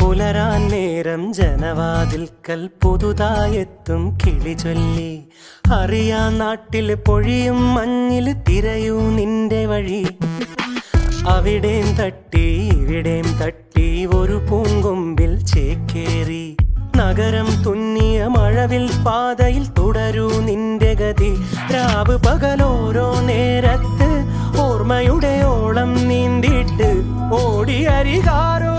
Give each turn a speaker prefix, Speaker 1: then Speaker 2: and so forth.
Speaker 1: പുലരാൻ നേരം ജനവാതിൽക്കൽ പുതുതായെത്തും കിളി ചൊല്ലി. അറിയാ നാട്ടിൽ പൊഴിയും മഞ്ഞിൽ തിരയൂ നിന്റെ വഴി. അവിടേം തട്ടി ഇവിടേം തട്ടി ഒരു പൂങ്കൊമ്പിൽ ചേക്കേറി. നഗരം തുന്നിയ മഴവിൽ പാതയിൽ തുടരൂ നിന്റെ ഗതി. രാവ് പകലോരോ നേരത്ത് ഓർമ്മയുടെ ഓളം നീന്തിയിട്ട് ഓടിയരികാരോ